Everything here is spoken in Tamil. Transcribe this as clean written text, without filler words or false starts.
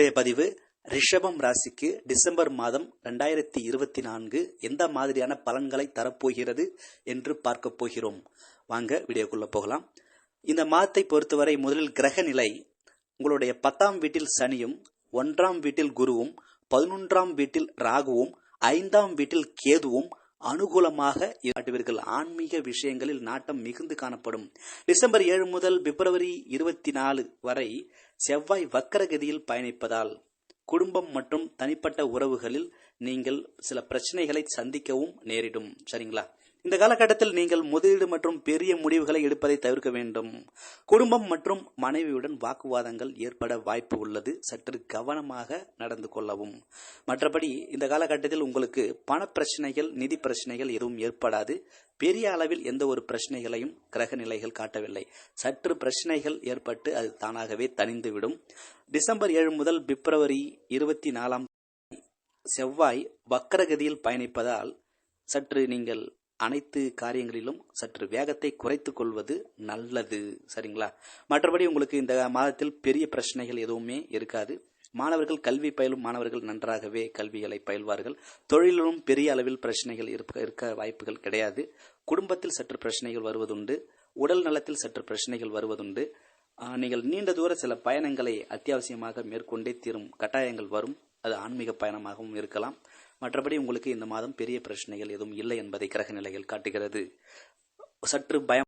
இன்றைய பதிவு ரிஷபம் ராசிக்கு டிசம்பர் மாதம் 2024 எந்த மாதிரியான பலன்களை தரப்போகிறது என்று பார்க்க போகிறோம். வாங்க வீடியோக்குள்ள போகலாம். இந்த மாதத்தை பொறுத்தவரை முதலில் கிரக நிலை உங்களுடைய 10ஆம் வீட்டில் சனியும், 1ஆம் வீட்டில் குருவும், 11ஆம் வீட்டில் ராகுவும், 5ஆம் வீட்டில் கேதுவும் அனுகூலமாக காட்டுவீர்கள். ஆன்மீக விஷயங்களில் நாட்டம் மிகுந்து காணப்படும். டிசம்பர் 7 முதல் பிப்ரவரி 24 வரை செவ்வாய் வக்கரகதியில் பயணிப்பதால் குடும்பம் மற்றும் தனிப்பட்ட உறவுகளில் நீங்கள் சில பிரச்சனைகளை சந்திக்கவும் நேரிடும். சரிங்களா? இந்த காலகட்டத்தில் நீங்கள் முதலீடு மற்றும் பெரிய முடிவுகளை எடுப்பதை தவிர்க்க வேண்டும். குடும்பம் மற்றும் மனைவியுடன் வாக்குவாதங்கள் ஏற்பட வாய்ப்பு உள்ளது. சற்று கவனமாக நடந்து கொள்ளவும். மற்றபடி இந்த காலகட்டத்தில் உங்களுக்கு பண பிரச்சனைகள், நிதி பிரச்சனைகள் எதுவும் ஏற்படாது. பெரிய அளவில் எந்த ஒரு பிரச்சனைகளையும் கிரக நிலைகள் காட்டவில்லை. சற்று பிரச்சனைகள் ஏற்பட்டு அது தானாகவே தணிந்துவிடும். டிசம்பர் 7 முதல் பிப்ரவரி 24 செவ்வாய் வக்கரகதியில் பயணிப்பதால் சற்று நீங்கள் அனைத்து காரியங்களிலும் சற்று வேகத்தை குறைத்துக் கொள்வது நல்லது. சரிங்களா? மற்றபடி உங்களுக்கு இந்த மாதத்தில் பெரிய பிரச்சனைகள் எதுவுமே இருக்காது. மாணவர்கள் கல்வி பயிலும் மாணவர்கள் நன்றாகவே கல்விகளை பயில்வார்கள். தொழிலும் பெரிய அளவில் பிரச்சனைகள் இருக்க வாய்ப்புகள் கிடையாது. குடும்பத்தில் சற்று பிரச்சனைகள் வருவதுண்டு. உடல் நலத்தில் சற்று பிரச்சனைகள் வருவதுண்டு. நீங்கள் நீண்ட தூர சில பயணங்களை அத்தியாவசியமாக மேற்கொண்டே தீரும் கட்டாயங்கள் வரும். அது ஆன்மீக பயணமாகவும் இருக்கலாம். மற்றபடி உங்களுக்கு இந்த மாதம் பெரிய பிரச்சனைகள் எதுவும் இல்லை என்பதை கிரக நிலைகள் காட்டுகிறது. சற்று பயம்